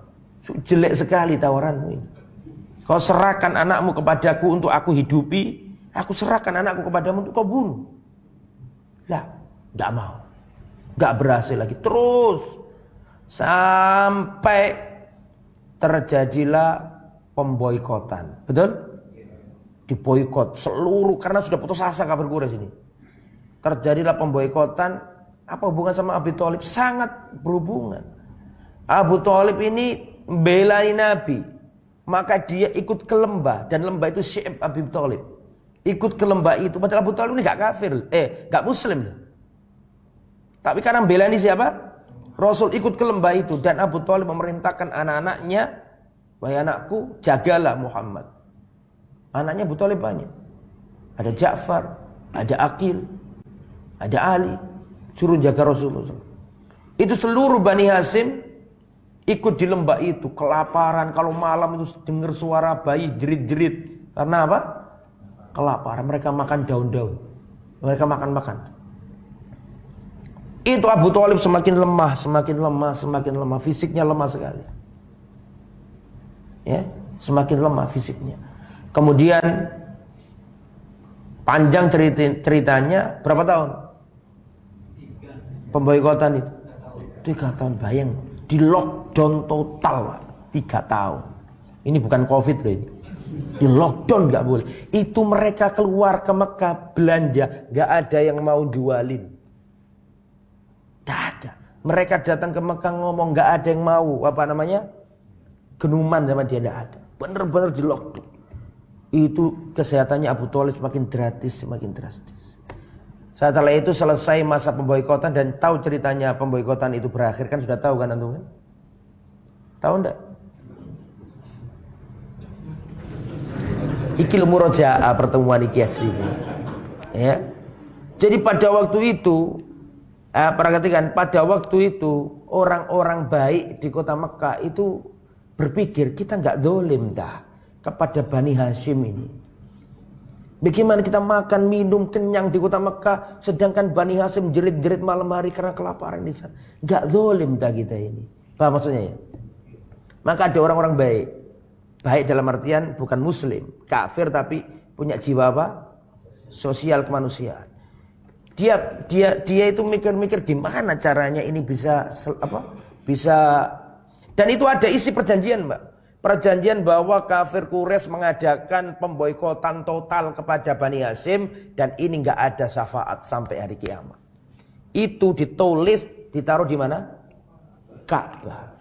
Jelek sekali tawaranmu ini. Kau serahkan anakmu kepadaku untuk aku hidupi, aku serahkan anakku kepadamu untuk kau bunuh. Lah, enggak mau. Enggak berhasil lagi. Terus sampai terjadilah pemboikotan. Betul? Diboikot seluruh, karena sudah putus asa kafir Quraisy ini. Terjadilah pemboikotan. Apa hubungan sama Abu Thalib? Sangat berhubungan. Abu Thalib ini membelai Nabi, maka dia ikut ke lembah, dan lembah itu Syi'ab Abu Thalib. Ikut ke lembah itu, padahal Abu Thalib ini gak kafir, gak muslim. Tapi karena membelai siapa? Rasul, ikut ke lembah itu, dan Abu Thalib memerintahkan anak-anaknya, wahai anakku, jagalah Muhammad. Anaknya Abu Thalib banyak. Ada Ja'far, ada Aqil, ada Ali, suruh jaga Rasulullah. Itu seluruh Bani Hashim ikut di lembah itu, kelaparan. Kalau malam itu dengar suara bayi jerit-jerit. Karena apa? Kelaparan. Mereka makan daun-daun. Mereka makan-makan. Itu Abu Thalib semakin lemah, semakin lemah, semakin lemah. Fisiknya lemah sekali. Ya, semakin lemah fisiknya. Kemudian panjang ceritanya berapa tahun? Pemboikotan itu 3 tahun. Bayang, di lockdown total, Pak. 3 tahun. Ini bukan COVID loh ini. Di lockdown nggak boleh. Itu mereka keluar ke Mekah belanja, nggak ada yang mau jualin. Nggak ada. Mereka datang ke Mekah ngomong nggak ada yang mau genuman sama dia, nggak ada. Bener-bener di lockdown. Itu kesehatannya Abu Thalib semakin drastis. Setelah itu selesai masa pemboikotan dan tahu ceritanya pemboikotan itu berakhir kan, sudah tahu kan antum kan? Tahu enggak? Ikil murojaah pertemuan iki asli. Ya. Jadi pada waktu itu perhatikan, pada waktu itu orang-orang baik di kota Mekah itu berpikir kita nggak dolim dah kepada Bani Hashim ini. Bagaimana kita makan, minum, kenyang di kota Mekah, sedangkan Bani Hashim jerit-jerit malam hari karena kelaparan di sana. Nggak dolim dah kita ini. Paham maksudnya ya? Maka ada orang-orang baik. Baik dalam artian bukan muslim, kafir tapi punya jiwa apa? Sosial kemanusiaan. Dia itu mikir-mikir gimana caranya ini bisa dan itu ada isi perjanjian, Mbak. Perjanjian bahwa kafir Quraisy mengadakan pemboikotan total kepada Bani Hashim dan ini enggak ada syafaat sampai hari kiamat. Itu ditulis, ditaruh di mana? Ka'bah.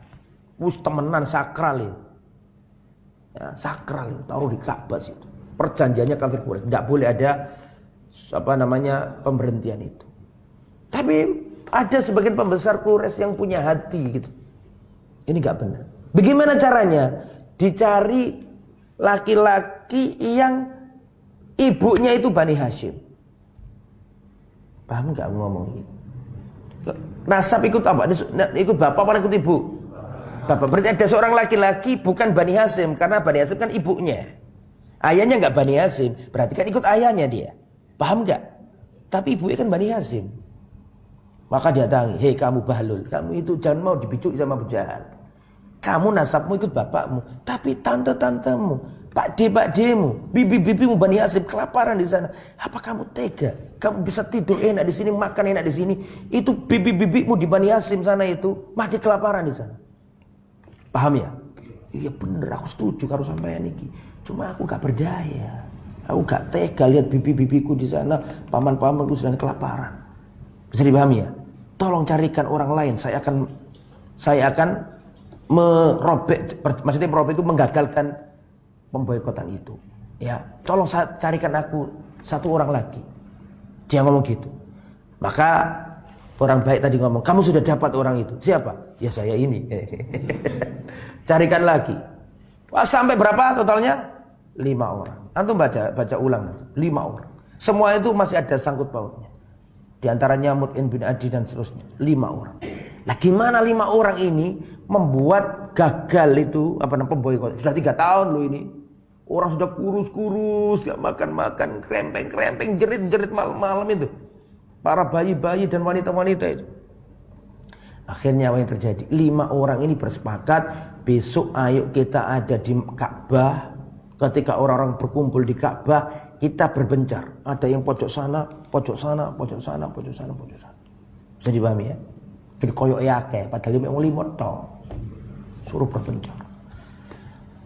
Temenan sakral itu. Ya, sakral itu taruh di Ka'bah situ. Perjanjiannya kafir Quraisy, enggak boleh ada pemberhentian itu. Tapi ada sebagian pembesar Quraisy yang punya hati gitu. Ini enggak benar. Bagaimana caranya? Dicari laki-laki yang ibunya itu Bani Hashim. Paham enggak ngomong ini? Nasab ikut apa? Ikut bapak apa ikut ibu? Bapak. Berarti ada seorang laki-laki bukan Bani Hashim, karena Bani Hashim kan ibunya. Ayahnya enggak Bani Hashim, berarti kan ikut ayahnya dia. Paham enggak? Tapi ibunya kan Bani Hashim. Maka dia datangi, "Hei kamu Bahlul, kamu itu jangan mau dibicuki sama Abu Jahal. Kamu nasabmu ikut bapakmu, tapi tante-tantemu, pakde-pakdemu, bibi-bibimu Bani Hashim kelaparan di sana. Apa kamu tega? Kamu bisa tidur enak di sini, makan enak di sini. Itu bibi-bibimu di Bani Hashim sana itu mati kelaparan di sana." Paham ya? Iya bener, aku setuju kalau sampean iki. Cuma aku gak berdaya. Aku gak tega lihat bibi-bibiku di sana, paman-pamanku sedang kelaparan. Bisa dipahami ya? Tolong carikan orang lain. Saya akan merobek, maksudnya merobek itu menggagalkan pemboikotan itu. Ya, tolong carikan aku satu orang lagi. Dia ngomong gitu. Maka orang baik tadi ngomong, "Kamu sudah dapat orang itu." "Siapa?" "Ya saya ini." Carikan lagi. Wah, sampai berapa totalnya? 5 orang. Antum baca ulang nanti. 5 orang. Semua itu masih ada sangkut pautnya. Di antaranya Mut'in bin Adi dan seterusnya. 5 orang. Nah, gimana 5 orang ini membuat gagal itu pemboikot? Sudah 3 tahun loh ini. Orang sudah kurus-kurus, gak makan-makan, krempeng-krempeng, jerit-jerit malam-malam itu. Para bayi-bayi dan wanita-wanita itu. Akhirnya apa yang terjadi? 5 orang ini bersepakat, besok ayo kita ada di Ka'bah. Ketika orang-orang berkumpul di Ka'bah, kita berbencar. Ada yang pojok sana, pojok sana, pojok sana, pojok sana, pojok sana. Bisa dipahami ya? Jadi koyok yake, padahal yang limot toh. Suruh berbencar.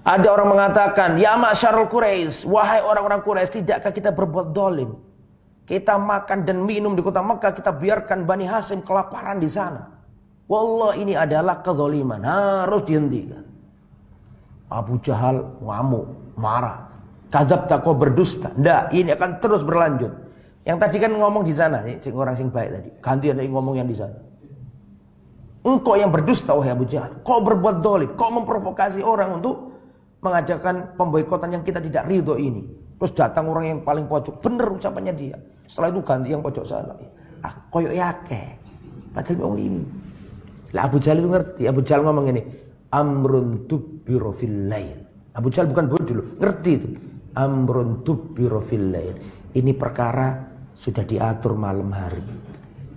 Ada orang mengatakan, "Ya ma'syarul Quraisy, wahai orang-orang Quraisy, tidakkah kita berbuat dolim? Kita makan dan minum di kota Mekah, kita biarkan Bani Hashim kelaparan di sana. Wallah ini adalah kezaliman, harus dihentikan." Abu Jahal ngamuk, marah. "Kadzabta, kau berdusta." Ndak, ini akan terus berlanjut. Yang tadi kan ngomong di sana, orang sing baik tadi. Gantian lagi ngomong yang di sana. "Engkau yang berdusta wahai Abu Jahal. Kau berbuat dolim, kau memprovokasi orang untuk mengajarkan pemboikotan yang kita tidak ridho ini." Terus datang orang yang paling pojok, bener ucapannya dia. Setelah itu ganti yang pojok sana. Koyok yake, padahal orang limi. Lah Abu Jahal itu ngerti. Abu Jahal ngomong ini, "Amrun tubbiru fil lail." Abu Jahal bukan bodoh loh, ngerti itu. Amrun tubbiru fil lail. Ini perkara sudah diatur malam hari.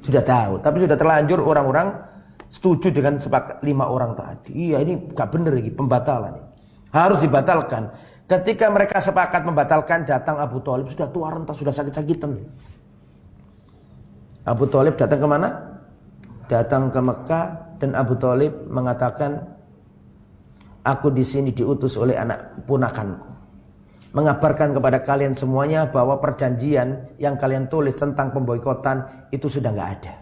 Sudah tahu, tapi sudah terlanjur orang-orang setuju dengan 5 orang tadi. Iya, ini gak bener lagi, pembatalan. Harus dibatalkan. Ketika mereka sepakat membatalkan, datang Abu Thalib, sudah tua renta, sudah sakit-sakitan. Abu Thalib datang ke mana? Datang ke Mekah, dan Abu Thalib mengatakan, Aku di sini diutus oleh anak ponakanku, mengabarkan kepada kalian semuanya bahwa perjanjian yang kalian tulis tentang pemboikotan itu sudah nggak ada.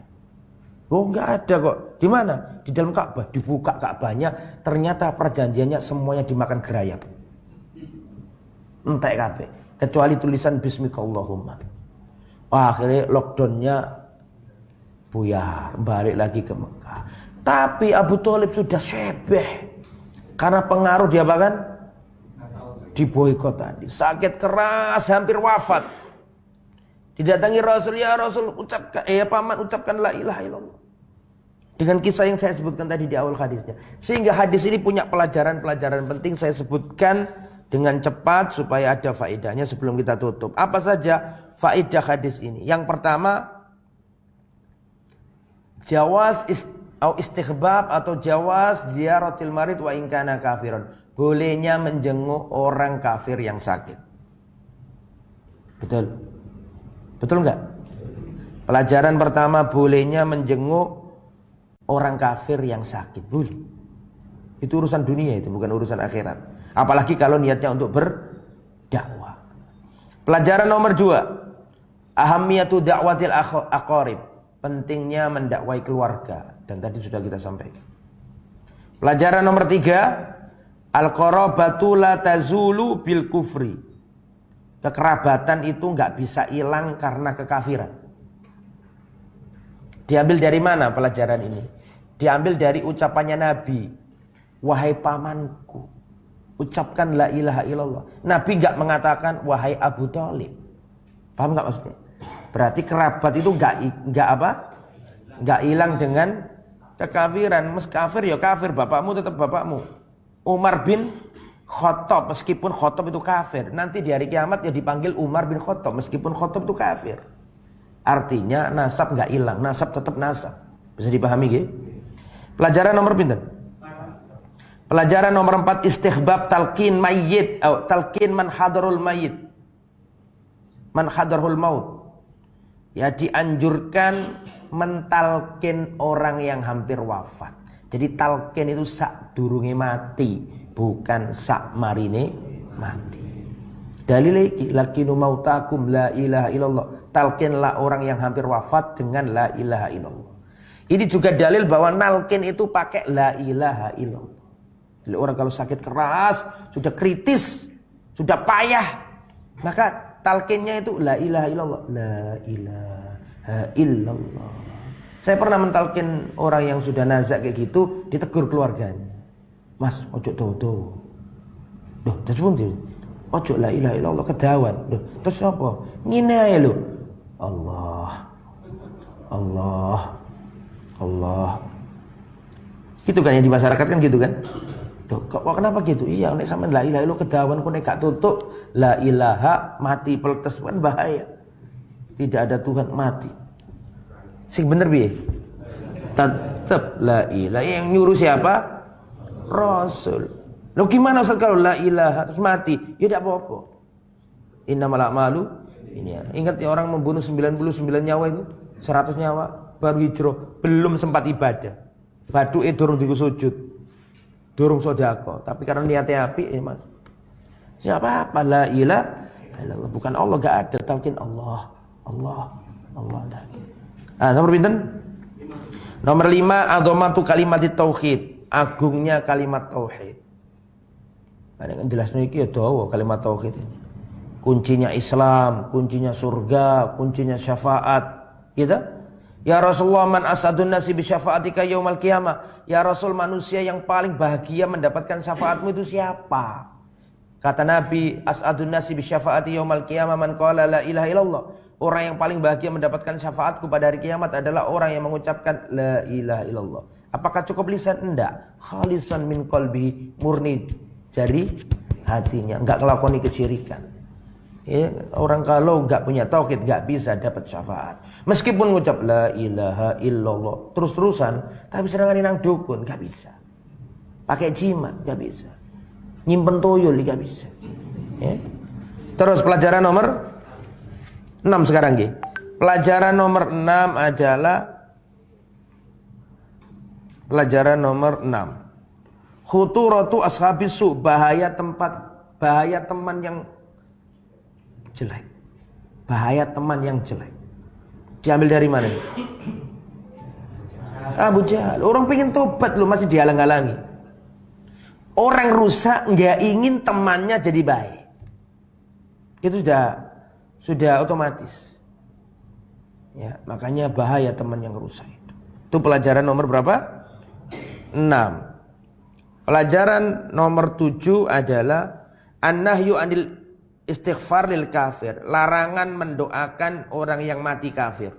Oh, nggak ada kok. Di mana? Di dalam Ka'bah. Dibuka Ka'bahnya, ternyata perjanjiannya semuanya dimakan gerayap. Entek kabeh, kecuali tulisan Bismikallahumma. Akhirnya lockdownnya buyar, balik lagi ke Mekah. Tapi Abu Thalib sudah syebeh. Karena pengaruh dia bahkan diboikot tadi. Sakit keras, hampir wafat. Didatangi Rasul, ya Rasul, paman ucapkan la ilaha illallah. Dengan kisah yang saya sebutkan tadi di awal hadisnya. Sehingga hadis ini punya pelajaran-pelajaran penting saya sebutkan dengan cepat supaya ada faedahnya sebelum kita tutup. Apa saja faedah hadis ini? Yang pertama, jawaz istihbab atau jawaz ziyaratil marid wa in kana kafiran. Bolehnya menjenguk orang kafir yang sakit. Betul? Betul enggak? Pelajaran pertama, bolehnya menjenguk orang kafir yang sakit. Boleh. Itu urusan dunia, itu bukan urusan akhirat. Apalagi kalau niatnya untuk berdakwah. Pelajaran nomor 2, ahamiyatu da'watil aqarib. Pentingnya mendakwai keluarga, dan tadi sudah kita sampaikan. Pelajaran nomor 3, al-qarabatu la tazulu bil kufri. Kekerabatan itu nggak bisa hilang karena kekafiran. Diambil dari mana pelajaran ini? Diambil dari ucapannya Nabi, wahai pamanku, ucapkan la ilaha illallah. Nabi nggak mengatakan wahai Abu Thalib. Paham nggak maksudnya? Berarti kerabat itu nggak hilang dengan kekafiran. Mas kafir ya kafir, bapakmu tetap bapakmu. Umar bin Khattab, meskipun Khattab itu kafir, nanti di hari kiamat ya dipanggil Umar bin Khattab, meskipun Khattab itu kafir. Artinya nasab nggak hilang, nasab tetap nasab. Bisa dipahami gitu? Pelajaran nomor pinten? Pelajaran nomor 4, istihbab talqin mayyit atau talqin man hadarul mayyit. Man hadarul maut. Ya, dianjurkan mentalkin orang yang hampir wafat. Jadi talqin itu sak durunge mati, bukan sak marine mati. Dalil iki lakinu mautakum la ilaha illallah. Talqinlah orang yang hampir wafat dengan la ilaha illallah. Ini juga dalil bahwa nalkin itu pakai la ilaha illallah. Jadi orang kalau sakit keras, sudah kritis, sudah payah, maka talqinnya itu la ilaha illallah. La ilaha illallah. Saya pernah mentalkin orang yang sudah nazak kayak gitu, ditegur keluarganya. Mas, ojo dodo. Loh, terus pun ojo la ilaha illallah kedawan. Loh, terus apa? Ngene ae lho. Allah. Allah. Allah. Gitu kan yang di masyarakat kan gitu kan? Loh, kok kenapa gitu? Iya, nek sampean la ilaha illallah kedawan kok nek gak tutuk la ilaha mati peletes kan bahaya. Tidak ada Tuhan mati. Sing bener piye? Tetap la ilaha, yang nyuruh siapa? Rasul. Loh gimana Ustaz kalau la ilaha terus mati? Ya tidak apa-apa. Innamal a'malu ini ya. Ingat ya, orang membunuh 99 nyawa itu, 100 nyawa baru hijrah, belum sempat ibadah. Baduke durung diku sujud. Durung sedekah, tapi karena niatnya apik ya Mas. Siapa apa la ilaha illallah, bukan Allah, enggak ada talqin Allah. Allah. Allah. Nomor pinten? Nomor 5, adzamatu kalimat tauhid. Agungnya kalimat tauhid. Ada yang jelasnya iki ya dawa kalimat tauhid ini. Kuncinya Islam, kuncinya surga, kuncinya syafaat. Gitu? Ya Rasulullah, man asadun nasi bi syafaatika yaumal qiyamah. Ya Rasul, manusia yang paling bahagia mendapatkan syafaatmu itu siapa? Kata Nabi, asadun nasi bi syafaati yaumal qiyamah man qala la ilaha illallah. Orang yang paling bahagia mendapatkan syafaatku pada hari kiamat adalah orang yang mengucapkan la ilaha illallah. Apakah cukup lisan? Enggak. Khalisan min qalbi, murni dari hatinya, enggak ngelakoni kesyirikan. Ya, orang kalau enggak punya tauhid enggak bisa dapat syafaat. Meskipun ngucap la ilaha illallah terus-terusan, tapi serangan nang dukun enggak bisa. Pakai jimat enggak bisa. Nyimpen toyol enggak bisa. Ya. Terus pelajaran nomor 6 sekarang nggih. Pelajaran nomor 6 adalah pelajaran nomor 6. Khuturatu ashabis su, bahaya teman yang jelek. Bahaya teman yang jelek. Diambil dari mana? Abu Jahal. Orang pengen tobat loh, masih dihalang-halangi. Orang rusak nggak ingin temannya jadi baik. Itu sudah otomatis. Ya, makanya bahaya teman yang rusak itu. Itu pelajaran nomor berapa? 6. Pelajaran nomor 7 adalah an-nahyu anil istighfar lil kafir. Larangan mendoakan orang yang mati kafir.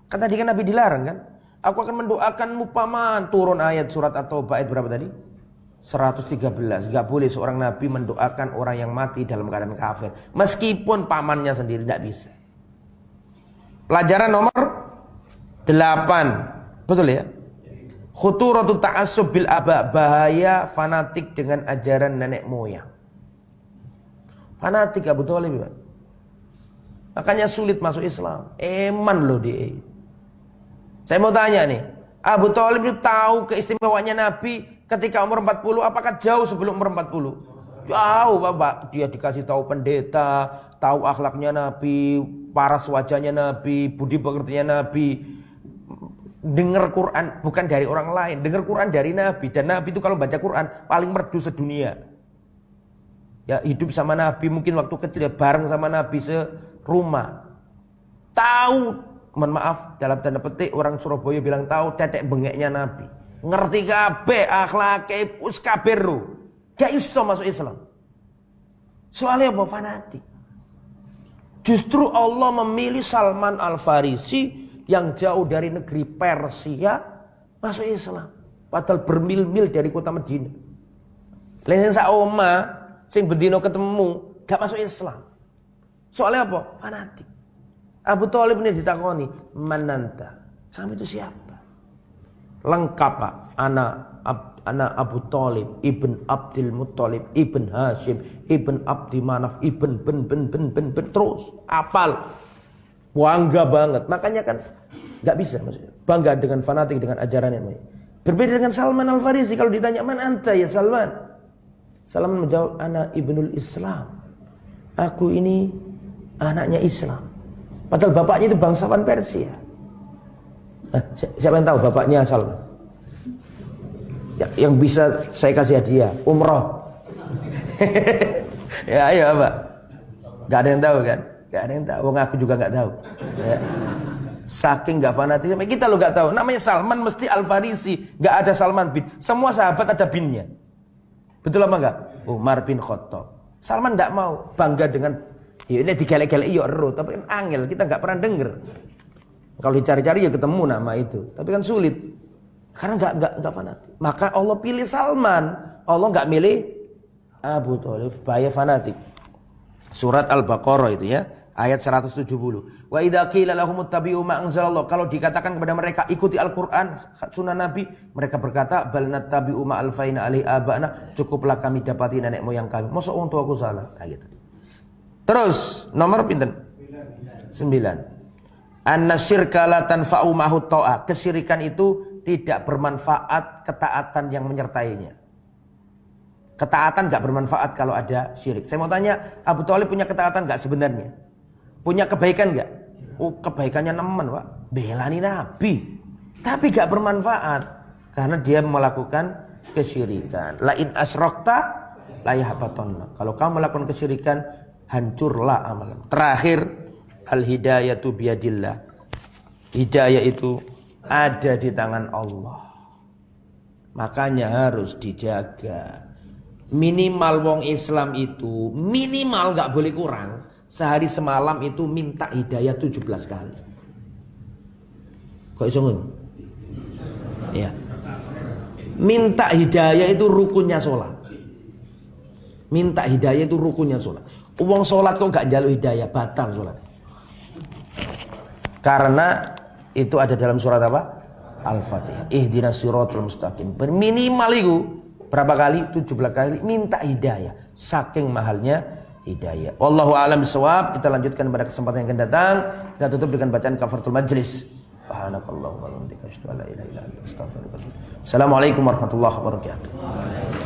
Kan tadi kan Nabi dilarang kan? Aku akan mendoakanmu paman. Turun ayat surat At-Taubah ayat berapa tadi? 113. Gak boleh seorang Nabi mendoakan orang yang mati dalam keadaan kafir. Meskipun pamannya sendiri tidak bisa. Pelajaran nomor 8. Betul ya? Khuturatu ta'assub bil aba, bahaya fanatik dengan ajaran nenek moyang. Fanatik Abu Thalib. Makanya sulit masuk Islam. Eman loh dia. Saya mau tanya nih, Abu Thalib itu tahu keistimewaannya Nabi ketika umur 40, apakah jauh sebelum umur 40? Jauh, Bapak. Dia dikasih tahu pendeta, tahu akhlaknya Nabi, paras wajahnya Nabi, budi pekertinya Nabi. Dengar Quran bukan dari orang lain, dengar Quran dari Nabi. Dan Nabi itu kalau baca Quran paling merdu sedunia. Ya, hidup sama Nabi mungkin waktu kecil ya, bareng sama Nabi serumah. Tahu, mohon maaf dalam tanda petik orang Surabaya bilang tahu tetek bengeknya Nabi. Ngerti kabeh akhlake us kabeh ro. Gak iso masuk Islam. Soalnya apa? Fanatik. Justru Allah memilih Salman Al-Farisi yang jauh dari negeri Persia masuk Islam. Padahal bermil-mil dari kota Madinah. Lain sak oma sing bendino ketemu gak masuk Islam. Soalnya apa? Fanatik. Abu Thalib ini ditakoni, "Mananta? Kamu itu siapa?" Lengkap, Pak. Anak Abu Thalib ibn Abdul Muttalib ibn Hashim ibn Abdi Manaf ibn ben terus apal. Bangga banget. Makanya kan nggak bisa maksudnya. Bangga dengan fanatik dengan ajaran yang lain. Berbeda dengan Salman Al-Farisi. Kalau ditanya, "Man anta ya Salman?" Salman menjawab, "Ana ibnul Islam." Aku ini anaknya Islam. Padahal bapaknya itu bangsawan Persia. Siapa yang tahu bapaknya Salman? Ya, yang bisa saya kasih hadiah umroh. Ya ayo Pak. Gak ada yang tahu kan? Gak ada yang tahu. Aku juga gak tahu. Ya. Saking gak fanatik. Kita lo gak tahu. Namanya Salman mesti Al-Farisi. Gak ada Salman bin. Semua sahabat ada binnya. Betul apa enggak? Umar bin Khattab. Salman gak mau bangga dengan ya ini digalek-galek ya ero, tapi kan angel, kita gak pernah denger. Kalau dicari-cari ya ketemu nama itu. Tapi kan sulit. Karena gak fanatik. Maka Allah pilih Salman. Allah gak milih Abu Thalib. Bahaya fanatik. Surat Al-Baqarah itu ya. Ayat 170. Wa idza qila lahum ittabi'u ma anzalallah. Kalau dikatakan kepada mereka ikuti Al-Qur'an, sunnah Nabi, mereka berkata bal nattabi'u ma alfaina alaihi aba'ana. Cukuplah kami dapati nenek moyang kami. Masa wong tuaku salah? Nah, gitu. Terus nomor pinten? 9. An-nasyirka la tanfa'u ma'hu ta'ah. Kesyirikan itu tidak bermanfaat ketaatan yang menyertainya. Ketaatan gak bermanfaat kalau ada syirik. Saya mau tanya, Abu Thalib punya ketaatan gak sebenarnya? Punya kebaikan gak? Oh, kebaikannya nemen, Pak. Belani Nabi. Tapi gak bermanfaat. Karena dia melakukan kesyirikan. La in asyrakta la yahbatanna. Kalau kamu melakukan kesyirikan, hancurlah amalan. Terakhir, al-hidayatu biyadillah. Hidayah itu ada di tangan Allah. Makanya harus dijaga. Minimal wong Islam itu, minimal gak boleh kurang. Sehari semalam itu minta hidayah 17 kali. Kok iso ngono? Ya. Minta hidayah itu rukunnya sholat. Minta hidayah itu rukunnya sholat. Wong sholat kok gak njaluk hidayah, batal sholat. Karena itu ada dalam surat apa? Al-Fatihah. Ihdinas siratal mustaqim. Minimal itu berapa kali? 17 kali minta hidayah. Saking mahalnya hidayah. Wallahu a'lam bishawab. Kita lanjutkan pada kesempatan yang akan datang. Kita tutup dengan bacaan kafaratul majlis. Subhanakallahumma wa bihamdika asyhadu an la ilaha illa anta astaghfiruka wa atubu ilaik. Assalamualaikum warahmatullahi wabarakatuh.